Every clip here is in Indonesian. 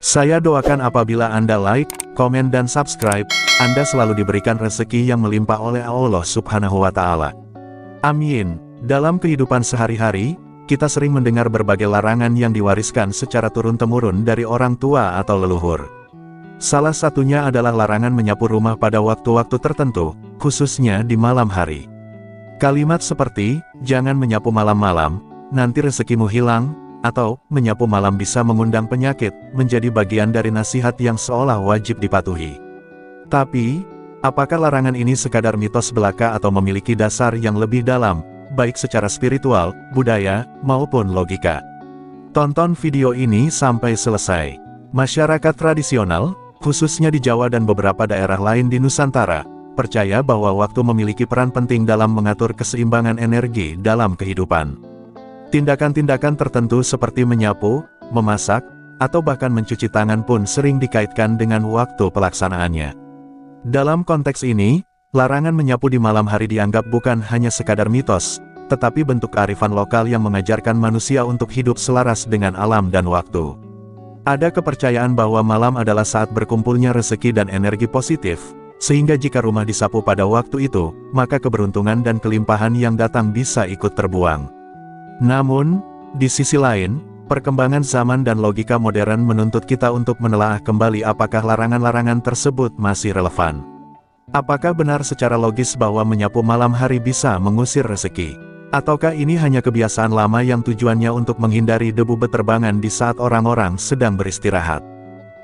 Saya doakan apabila Anda like, komen dan subscribe, Anda selalu diberikan rezeki yang melimpah oleh Allah Subhanahu wa Ta'ala. Amin. Dalam kehidupan sehari-hari, kita sering mendengar berbagai larangan yang diwariskan secara turun-temurun dari orang tua atau leluhur. Salah satunya adalah larangan menyapu rumah pada waktu-waktu tertentu, khususnya di malam hari. Kalimat seperti, jangan menyapu malam-malam, nanti rezekimu hilang, atau, menyapu malam bisa mengundang penyakit, menjadi bagian dari nasihat yang seolah wajib dipatuhi. Tapi, apakah larangan ini sekadar mitos belaka atau memiliki dasar yang lebih dalam, baik secara spiritual, budaya, maupun logika? Tonton video ini sampai selesai. Masyarakat tradisional, khususnya di Jawa dan beberapa daerah lain di Nusantara, percaya bahwa waktu memiliki peran penting dalam mengatur keseimbangan energi dalam kehidupan. Tindakan-tindakan tertentu seperti menyapu, memasak, atau bahkan mencuci tangan pun sering dikaitkan dengan waktu pelaksanaannya. Dalam konteks ini, larangan menyapu di malam hari dianggap bukan hanya sekadar mitos, tetapi bentuk kearifan lokal yang mengajarkan manusia untuk hidup selaras dengan alam dan waktu. Ada kepercayaan bahwa malam adalah saat berkumpulnya rezeki dan energi positif, sehingga jika rumah disapu pada waktu itu, maka keberuntungan dan kelimpahan yang datang bisa ikut terbuang. Namun, di sisi lain, perkembangan zaman dan logika modern menuntut kita untuk menelaah kembali apakah larangan-larangan tersebut masih relevan. Apakah benar secara logis bahwa menyapu malam hari bisa mengusir rezeki? Ataukah ini hanya kebiasaan lama yang tujuannya untuk menghindari debu beterbangan di saat orang-orang sedang beristirahat?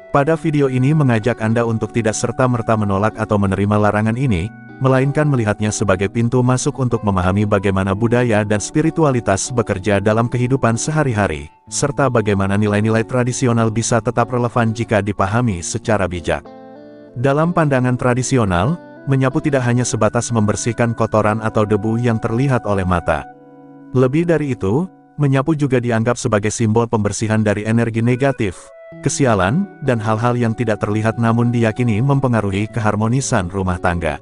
Pada video ini mengajak Anda untuk tidak serta-merta menolak atau menerima larangan ini, melainkan melihatnya sebagai pintu masuk untuk memahami bagaimana budaya dan spiritualitas bekerja dalam kehidupan sehari-hari, serta bagaimana nilai-nilai tradisional bisa tetap relevan jika dipahami secara bijak. Dalam pandangan tradisional, menyapu tidak hanya sebatas membersihkan kotoran atau debu yang terlihat oleh mata. Lebih dari itu, menyapu juga dianggap sebagai simbol pembersihan dari energi negatif, kesialan, dan hal-hal yang tidak terlihat namun diyakini mempengaruhi keharmonisan rumah tangga.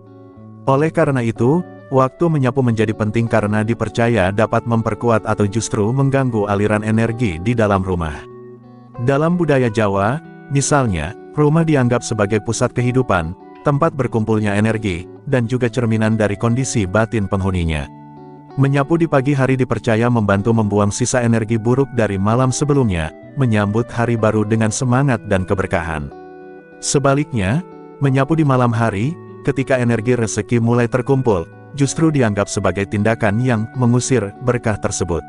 Oleh karena itu, waktu menyapu menjadi penting karena dipercaya dapat memperkuat atau justru mengganggu aliran energi di dalam rumah. Dalam budaya Jawa, misalnya, rumah dianggap sebagai pusat kehidupan, tempat berkumpulnya energi, dan juga cerminan dari kondisi batin penghuninya. Menyapu di pagi hari dipercaya membantu membuang sisa energi buruk dari malam sebelumnya, menyambut hari baru dengan semangat dan keberkahan. Sebaliknya, menyapu di malam hari, ketika energi rezeki mulai terkumpul, justru dianggap sebagai tindakan yang mengusir berkah tersebut.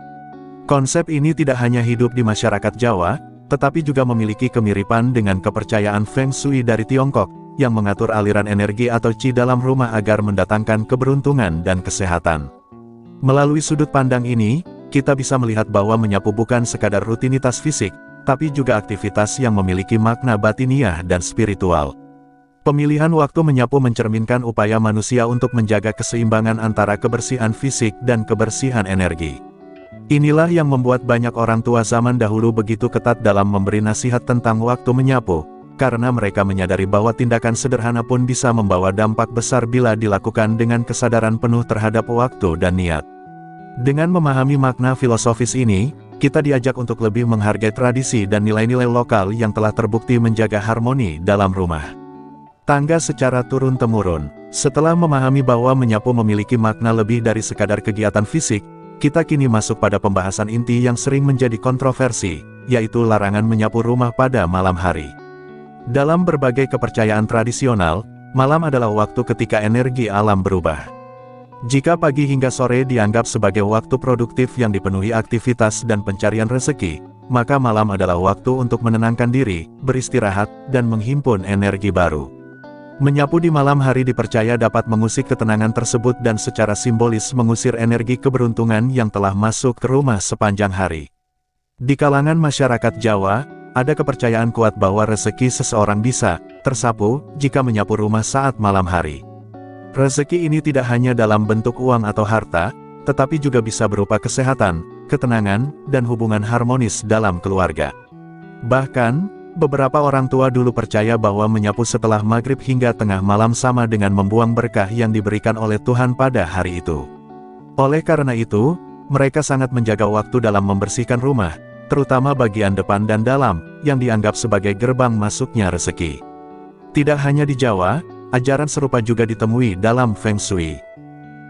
Konsep ini tidak hanya hidup di masyarakat Jawa, tetapi juga memiliki kemiripan dengan kepercayaan Feng Shui dari Tiongkok, yang mengatur aliran energi atau Qi dalam rumah agar mendatangkan keberuntungan dan kesehatan. Melalui sudut pandang ini, kita bisa melihat bahwa menyapu bukan sekadar rutinitas fisik, tapi juga aktivitas yang memiliki makna batiniah dan spiritual. Pemilihan waktu menyapu mencerminkan upaya manusia untuk menjaga keseimbangan antara kebersihan fisik dan kebersihan energi. Inilah yang membuat banyak orang tua zaman dahulu begitu ketat dalam memberi nasihat tentang waktu menyapu, karena mereka menyadari bahwa tindakan sederhana pun bisa membawa dampak besar bila dilakukan dengan kesadaran penuh terhadap waktu dan niat. Dengan memahami makna filosofis ini, kita diajak untuk lebih menghargai tradisi dan nilai-nilai lokal yang telah terbukti menjaga harmoni dalam rumah tangga secara turun-temurun. Setelah memahami bahwa menyapu memiliki makna lebih dari sekadar kegiatan fisik, kita kini masuk pada pembahasan inti yang sering menjadi kontroversi, yaitu larangan menyapu rumah pada malam hari. Dalam berbagai kepercayaan tradisional, malam adalah waktu ketika energi alam berubah. Jika pagi hingga sore dianggap sebagai waktu produktif yang dipenuhi aktivitas dan pencarian rezeki, maka malam adalah waktu untuk menenangkan diri, beristirahat, dan menghimpun energi baru. Menyapu di malam hari dipercaya dapat mengusik ketenangan tersebut dan secara simbolis mengusir energi keberuntungan yang telah masuk ke rumah sepanjang hari. Di kalangan masyarakat Jawa, ada kepercayaan kuat bahwa rezeki seseorang bisa tersapu jika menyapu rumah saat malam hari. Rezeki ini tidak hanya dalam bentuk uang atau harta, tetapi juga bisa berupa kesehatan, ketenangan, dan hubungan harmonis dalam keluarga. Bahkan, beberapa orang tua dulu percaya bahwa menyapu setelah maghrib hingga tengah malam sama dengan membuang berkah yang diberikan oleh Tuhan pada hari itu. Oleh karena itu, mereka sangat menjaga waktu dalam membersihkan rumah, terutama bagian depan dan dalam, yang dianggap sebagai gerbang masuknya rezeki. Tidak hanya di Jawa, ajaran serupa juga ditemui dalam Feng Shui.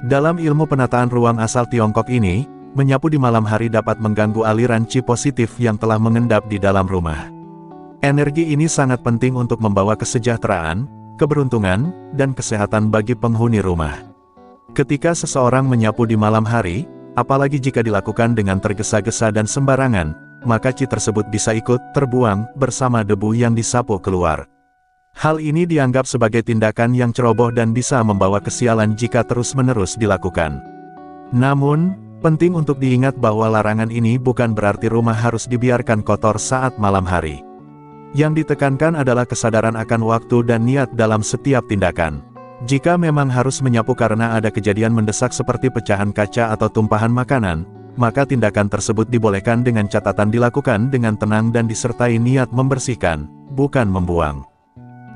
Dalam ilmu penataan ruang asal Tiongkok ini, menyapu di malam hari dapat mengganggu aliran qi positif yang telah mengendap di dalam rumah. Energi ini sangat penting untuk membawa kesejahteraan, keberuntungan, dan kesehatan bagi penghuni rumah. Ketika seseorang menyapu di malam hari, apalagi jika dilakukan dengan tergesa-gesa dan sembarangan, maka qi tersebut bisa ikut terbuang bersama debu yang disapu keluar. Hal ini dianggap sebagai tindakan yang ceroboh dan bisa membawa kesialan jika terus-menerus dilakukan. Namun, penting untuk diingat bahwa larangan ini bukan berarti rumah harus dibiarkan kotor saat malam hari. Yang ditekankan adalah kesadaran akan waktu dan niat dalam setiap tindakan. Jika memang harus menyapu karena ada kejadian mendesak seperti pecahan kaca atau tumpahan makanan, maka tindakan tersebut dibolehkan dengan catatan dilakukan dengan tenang dan disertai niat membersihkan, bukan membuang.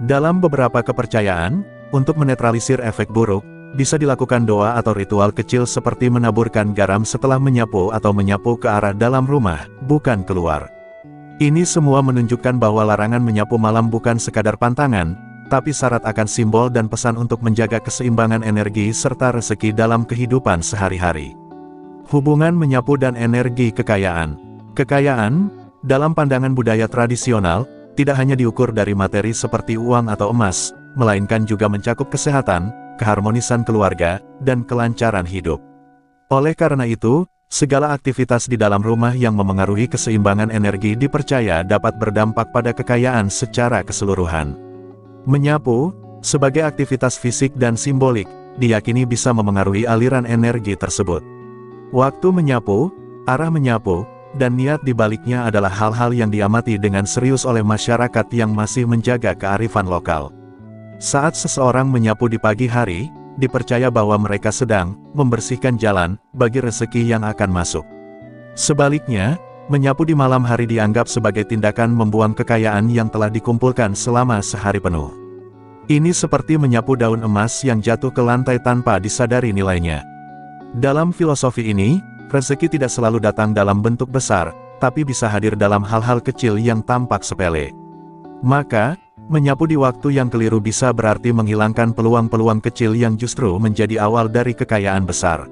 Dalam beberapa kepercayaan, untuk menetralisir efek buruk, bisa dilakukan doa atau ritual kecil seperti menaburkan garam setelah menyapu atau menyapu ke arah dalam rumah, bukan keluar. Ini semua menunjukkan bahwa larangan menyapu malam bukan sekadar pantangan, tapi syarat akan simbol dan pesan untuk menjaga keseimbangan energi serta rezeki dalam kehidupan sehari-hari. Hubungan menyapu dan energi kekayaan. Kekayaan, dalam pandangan budaya tradisional, tidak hanya diukur dari materi seperti uang atau emas, melainkan juga mencakup kesehatan, keharmonisan keluarga, dan kelancaran hidup. Oleh karena itu, segala aktivitas di dalam rumah yang memengaruhi keseimbangan energi dipercaya dapat berdampak pada kekayaan secara keseluruhan. Menyapu, sebagai aktivitas fisik dan simbolik, diyakini bisa memengaruhi aliran energi tersebut. Waktu menyapu, arah menyapu, dan niat di baliknya adalah hal-hal yang diamati dengan serius oleh masyarakat yang masih menjaga kearifan lokal. Saat seseorang menyapu di pagi hari, dipercaya bahwa mereka sedang membersihkan jalan bagi rezeki yang akan masuk. Sebaliknya, menyapu di malam hari dianggap sebagai tindakan membuang kekayaan yang telah dikumpulkan selama sehari penuh. Ini seperti menyapu daun emas yang jatuh ke lantai tanpa disadari nilainya. Dalam filosofi ini, rezeki tidak selalu datang dalam bentuk besar, tapi bisa hadir dalam hal-hal kecil yang tampak sepele. Maka, menyapu di waktu yang keliru bisa berarti menghilangkan peluang-peluang kecil yang justru menjadi awal dari kekayaan besar.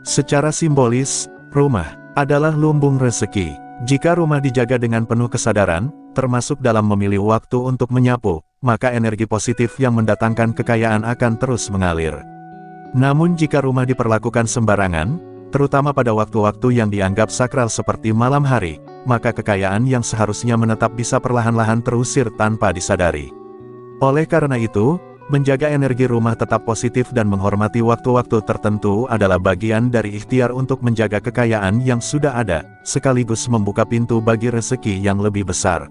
Secara simbolis, rumah adalah lumbung rezeki. Jika rumah dijaga dengan penuh kesadaran, termasuk dalam memilih waktu untuk menyapu, maka energi positif yang mendatangkan kekayaan akan terus mengalir. Namun jika rumah diperlakukan sembarangan, terutama pada waktu-waktu yang dianggap sakral seperti malam hari, maka kekayaan yang seharusnya menetap bisa perlahan-lahan terusir tanpa disadari. Oleh karena itu, menjaga energi rumah tetap positif dan menghormati waktu-waktu tertentu adalah bagian dari ikhtiar untuk menjaga kekayaan yang sudah ada, sekaligus membuka pintu bagi rezeki yang lebih besar.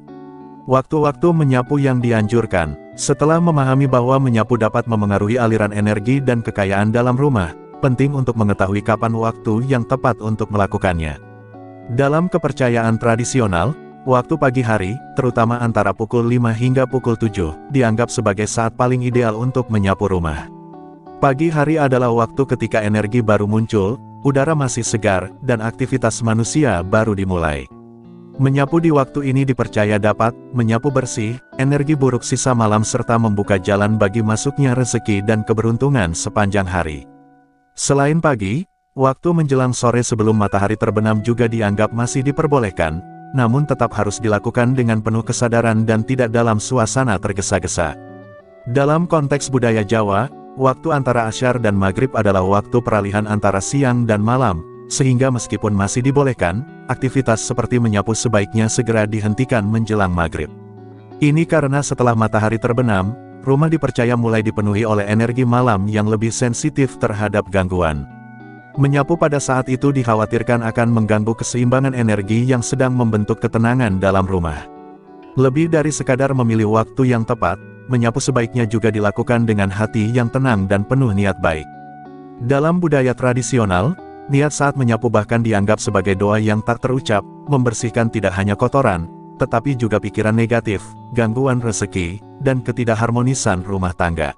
Waktu-waktu menyapu yang dianjurkan. Setelah memahami bahwa menyapu dapat memengaruhi aliran energi dan kekayaan dalam rumah, penting untuk mengetahui kapan waktu yang tepat untuk melakukannya. Dalam kepercayaan tradisional, waktu pagi hari, terutama antara pukul 5 hingga pukul 7, dianggap sebagai saat paling ideal untuk menyapu rumah. Pagi hari adalah waktu ketika energi baru muncul, udara masih segar, dan aktivitas manusia baru dimulai. Menyapu di waktu ini dipercaya dapat menyapu bersih energi buruk sisa malam serta membuka jalan bagi masuknya rezeki dan keberuntungan sepanjang hari. Selain pagi, waktu menjelang sore sebelum matahari terbenam juga dianggap masih diperbolehkan, namun tetap harus dilakukan dengan penuh kesadaran dan tidak dalam suasana tergesa-gesa. Dalam konteks budaya Jawa, waktu antara Asyar dan Maghrib adalah waktu peralihan antara siang dan malam, sehingga meskipun masih dibolehkan, aktivitas seperti menyapu sebaiknya segera dihentikan menjelang Maghrib. Ini karena setelah matahari terbenam, rumah dipercaya mulai dipenuhi oleh energi malam yang lebih sensitif terhadap gangguan. Menyapu pada saat itu dikhawatirkan akan mengganggu keseimbangan energi yang sedang membentuk ketenangan dalam rumah. Lebih dari sekadar memilih waktu yang tepat, menyapu sebaiknya juga dilakukan dengan hati yang tenang dan penuh niat baik. Dalam budaya tradisional, niat saat menyapu bahkan dianggap sebagai doa yang tak terucap, membersihkan tidak hanya kotoran, tetapi juga pikiran negatif, gangguan rezeki, dan ketidakharmonisan rumah tangga.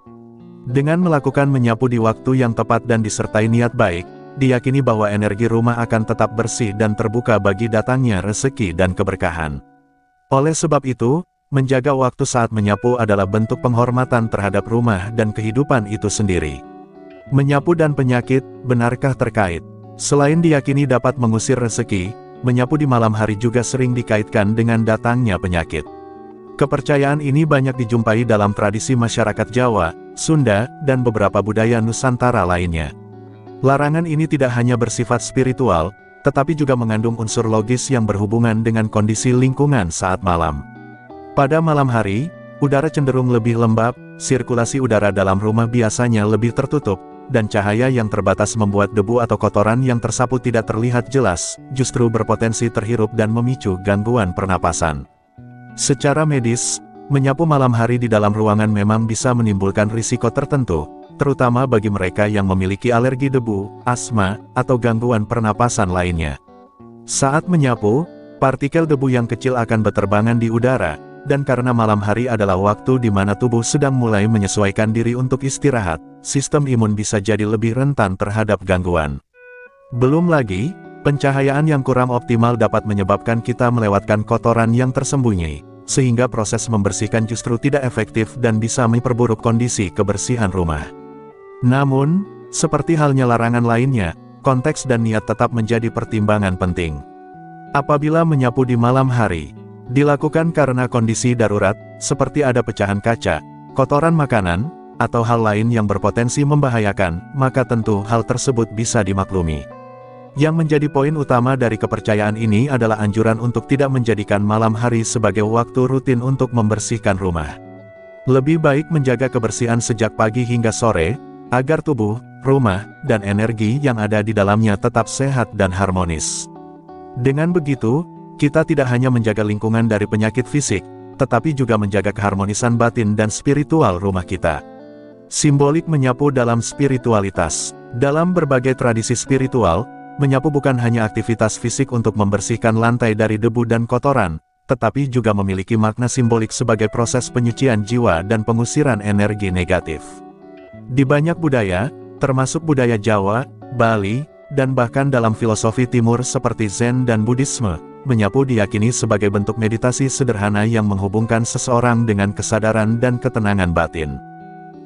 Dengan melakukan menyapu di waktu yang tepat dan disertai niat baik, diyakini bahwa energi rumah akan tetap bersih dan terbuka bagi datangnya rezeki dan keberkahan. Oleh sebab itu, menjaga waktu saat menyapu adalah bentuk penghormatan terhadap rumah dan kehidupan itu sendiri. Menyapu dan penyakit, benarkah terkait? Selain diyakini dapat mengusir rezeki, menyapu di malam hari juga sering dikaitkan dengan datangnya penyakit. Kepercayaan ini banyak dijumpai dalam tradisi masyarakat Jawa, Sunda, dan beberapa budaya Nusantara lainnya. Larangan ini tidak hanya bersifat spiritual, tetapi juga mengandung unsur logis yang berhubungan dengan kondisi lingkungan saat malam. Pada malam hari, udara cenderung lebih lembab, sirkulasi udara dalam rumah biasanya lebih tertutup, dan cahaya yang terbatas membuat debu atau kotoran yang tersapu tidak terlihat jelas, justru berpotensi terhirup dan memicu gangguan pernapasan. Secara medis, menyapu malam hari di dalam ruangan memang bisa menimbulkan risiko tertentu, terutama bagi mereka yang memiliki alergi debu, asma, atau gangguan pernapasan lainnya. Saat menyapu, partikel debu yang kecil akan berterbangan di udara, dan karena malam hari adalah waktu di mana tubuh sedang mulai menyesuaikan diri untuk istirahat, sistem imun bisa jadi lebih rentan terhadap gangguan. Belum lagi, pencahayaan yang kurang optimal dapat menyebabkan kita melewatkan kotoran yang tersembunyi, sehingga proses membersihkan justru tidak efektif dan bisa memperburuk kondisi kebersihan rumah. Namun, seperti halnya larangan lainnya, konteks dan niat tetap menjadi pertimbangan penting. Apabila menyapu di malam hari, dilakukan karena kondisi darurat, seperti ada pecahan kaca, kotoran makanan, atau hal lain yang berpotensi membahayakan, maka tentu hal tersebut bisa dimaklumi. Yang menjadi poin utama dari kepercayaan ini adalah anjuran untuk tidak menjadikan malam hari sebagai waktu rutin untuk membersihkan rumah. Lebih baik menjaga kebersihan sejak pagi hingga sore, agar tubuh, rumah, dan energi yang ada di dalamnya tetap sehat dan harmonis. Dengan begitu, kita tidak hanya menjaga lingkungan dari penyakit fisik, tetapi juga menjaga keharmonisan batin dan spiritual rumah kita. Simbolik menyapu dalam spiritualitas. Dalam berbagai tradisi spiritual, menyapu bukan hanya aktivitas fisik untuk membersihkan lantai dari debu dan kotoran, tetapi juga memiliki makna simbolik sebagai proses penyucian jiwa dan pengusiran energi negatif. Di banyak budaya, termasuk budaya Jawa, Bali, dan bahkan dalam filosofi Timur seperti Zen dan Buddhisme, menyapu diyakini sebagai bentuk meditasi sederhana yang menghubungkan seseorang dengan kesadaran dan ketenangan batin.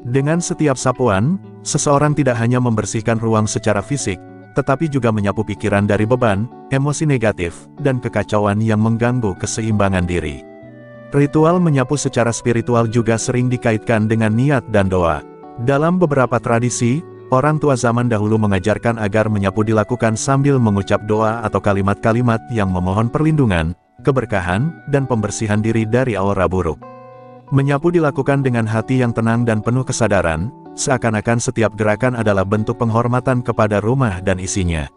Dengan setiap sapuan, seseorang tidak hanya membersihkan ruang secara fisik, tetapi juga menyapu pikiran dari beban, emosi negatif, dan kekacauan yang mengganggu keseimbangan diri. Ritual menyapu secara spiritual juga sering dikaitkan dengan niat dan doa. Dalam beberapa tradisi, orang tua zaman dahulu mengajarkan agar menyapu dilakukan sambil mengucap doa atau kalimat-kalimat yang memohon perlindungan, keberkahan, dan pembersihan diri dari aura buruk. Menyapu dilakukan dengan hati yang tenang dan penuh kesadaran, seakan-akan setiap gerakan adalah bentuk penghormatan kepada rumah dan isinya.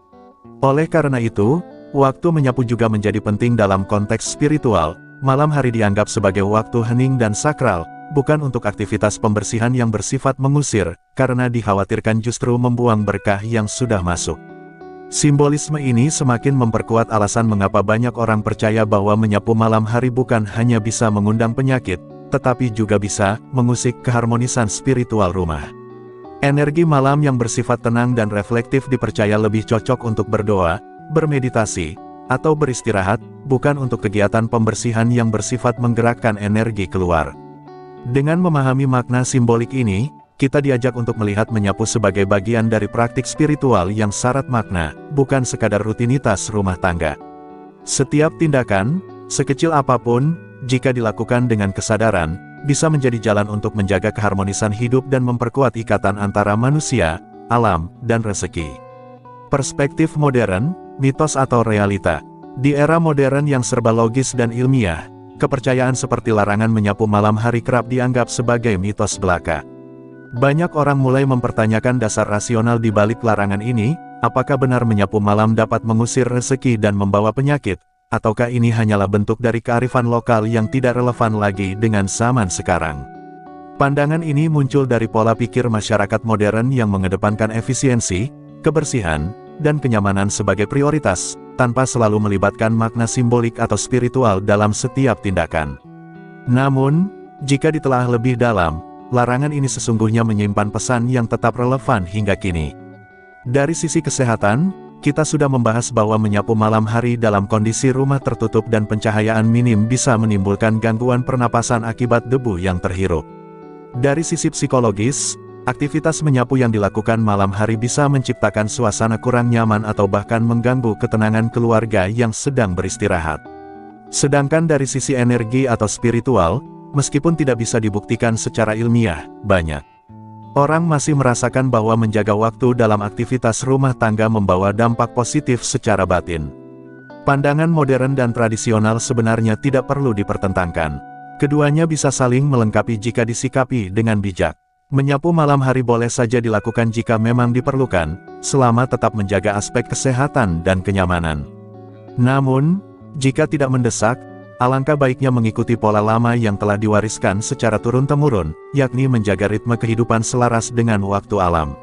Oleh karena itu, waktu menyapu juga menjadi penting dalam konteks spiritual. Malam hari dianggap sebagai waktu hening dan sakral, bukan untuk aktivitas pembersihan yang bersifat mengusir, karena dikhawatirkan justru membuang berkah yang sudah masuk. Simbolisme ini semakin memperkuat alasan mengapa banyak orang percaya bahwa menyapu malam hari bukan hanya bisa mengundang penyakit, tetapi juga bisa mengusik keharmonisan spiritual rumah. Energi malam yang bersifat tenang dan reflektif dipercaya lebih cocok untuk berdoa, bermeditasi, atau beristirahat, bukan untuk kegiatan pembersihan yang bersifat menggerakkan energi keluar. Dengan memahami makna simbolik ini, kita diajak untuk melihat menyapu sebagai bagian dari praktik spiritual yang syarat makna, bukan sekadar rutinitas rumah tangga. Setiap tindakan, sekecil apapun, jika dilakukan dengan kesadaran, bisa menjadi jalan untuk menjaga keharmonisan hidup dan memperkuat ikatan antara manusia, alam, dan rezeki. Perspektif modern, mitos atau realita. Di era modern yang serba logis dan ilmiah, kepercayaan seperti larangan menyapu malam hari kerap dianggap sebagai mitos belaka. Banyak orang mulai mempertanyakan dasar rasional di balik larangan ini, apakah benar menyapu malam dapat mengusir rezeki dan membawa penyakit, ataukah ini hanyalah bentuk dari kearifan lokal yang tidak relevan lagi dengan zaman sekarang. Pandangan ini muncul dari pola pikir masyarakat modern yang mengedepankan efisiensi, kebersihan, dan kenyamanan sebagai prioritas, tanpa selalu melibatkan makna simbolik atau spiritual dalam setiap tindakan. Namun, jika ditelaah lebih dalam, larangan ini sesungguhnya menyimpan pesan yang tetap relevan hingga kini. Dari sisi kesehatan, kita sudah membahas bahwa menyapu malam hari dalam kondisi rumah tertutup dan pencahayaan minim bisa menimbulkan gangguan pernapasan akibat debu yang terhirup. Dari sisi psikologis, aktivitas menyapu yang dilakukan malam hari bisa menciptakan suasana kurang nyaman atau bahkan mengganggu ketenangan keluarga yang sedang beristirahat. Sedangkan dari sisi energi atau spiritual, meskipun tidak bisa dibuktikan secara ilmiah, banyak orang masih merasakan bahwa menjaga waktu dalam aktivitas rumah tangga membawa dampak positif secara batin. Pandangan modern dan tradisional sebenarnya tidak perlu dipertentangkan. Keduanya bisa saling melengkapi jika disikapi dengan bijak. Menyapu malam hari boleh saja dilakukan jika memang diperlukan, selama tetap menjaga aspek kesehatan dan kenyamanan. Namun, jika tidak mendesak, alangkah baiknya mengikuti pola lama yang telah diwariskan secara turun-temurun, yakni menjaga ritme kehidupan selaras dengan waktu alam.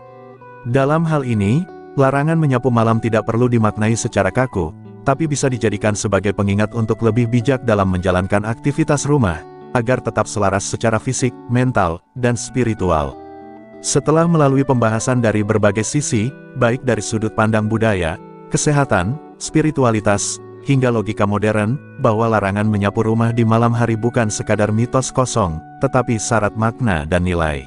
Dalam hal ini, larangan menyapu malam tidak perlu dimaknai secara kaku, tapi bisa dijadikan sebagai pengingat untuk lebih bijak dalam menjalankan aktivitas rumah, agar tetap selaras secara fisik, mental, dan spiritual. Setelah melalui pembahasan dari berbagai sisi, baik dari sudut pandang budaya, kesehatan, spiritualitas, hingga logika modern, bahwa larangan menyapu rumah di malam hari bukan sekadar mitos kosong, tetapi syarat makna dan nilai.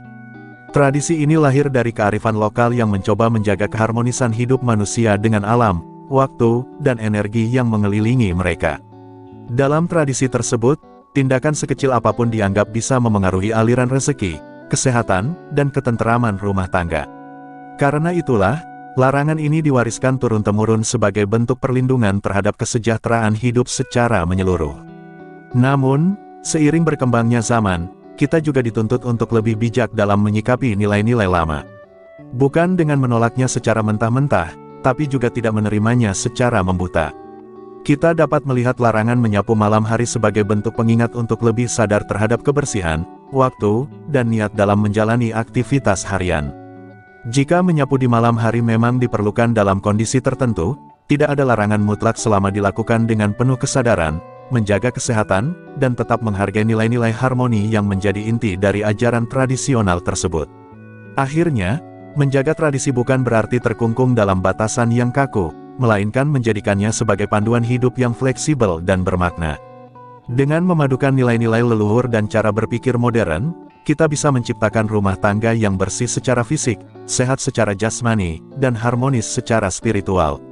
Tradisi ini lahir dari kearifan lokal yang mencoba menjaga keharmonisan hidup manusia dengan alam, waktu, dan energi yang mengelilingi mereka. Dalam tradisi tersebut, tindakan sekecil apapun dianggap bisa memengaruhi aliran rezeki, kesehatan, dan ketenteraman rumah tangga. Karena itulah, larangan ini diwariskan turun-temurun sebagai bentuk perlindungan terhadap kesejahteraan hidup secara menyeluruh. Namun, seiring berkembangnya zaman, kita juga dituntut untuk lebih bijak dalam menyikapi nilai-nilai lama. Bukan dengan menolaknya secara mentah-mentah, tapi juga tidak menerimanya secara membuta. Kita dapat melihat larangan menyapu malam hari sebagai bentuk pengingat untuk lebih sadar terhadap kebersihan, waktu, dan niat dalam menjalani aktivitas harian. Jika menyapu di malam hari memang diperlukan dalam kondisi tertentu, tidak ada larangan mutlak selama dilakukan dengan penuh kesadaran, menjaga kesehatan, dan tetap menghargai nilai-nilai harmoni yang menjadi inti dari ajaran tradisional tersebut. Akhirnya, menjaga tradisi bukan berarti terkungkung dalam batasan yang kaku, melainkan menjadikannya sebagai panduan hidup yang fleksibel dan bermakna. Dengan memadukan nilai-nilai leluhur dan cara berpikir modern, kita bisa menciptakan rumah tangga yang bersih secara fisik, sehat secara jasmani, dan harmonis secara spiritual.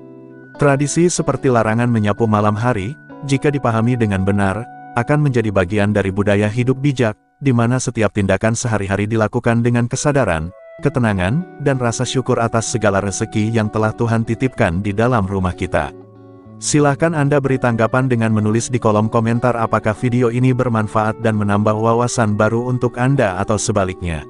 Tradisi seperti larangan menyapu malam hari, jika dipahami dengan benar, akan menjadi bagian dari budaya hidup bijak, di mana setiap tindakan sehari-hari dilakukan dengan kesadaran, ketenangan, dan rasa syukur atas segala rezeki yang telah Tuhan titipkan di dalam rumah kita. Silahkan Anda beri tanggapan dengan menulis di kolom komentar apakah video ini bermanfaat dan menambah wawasan baru untuk Anda atau sebaliknya.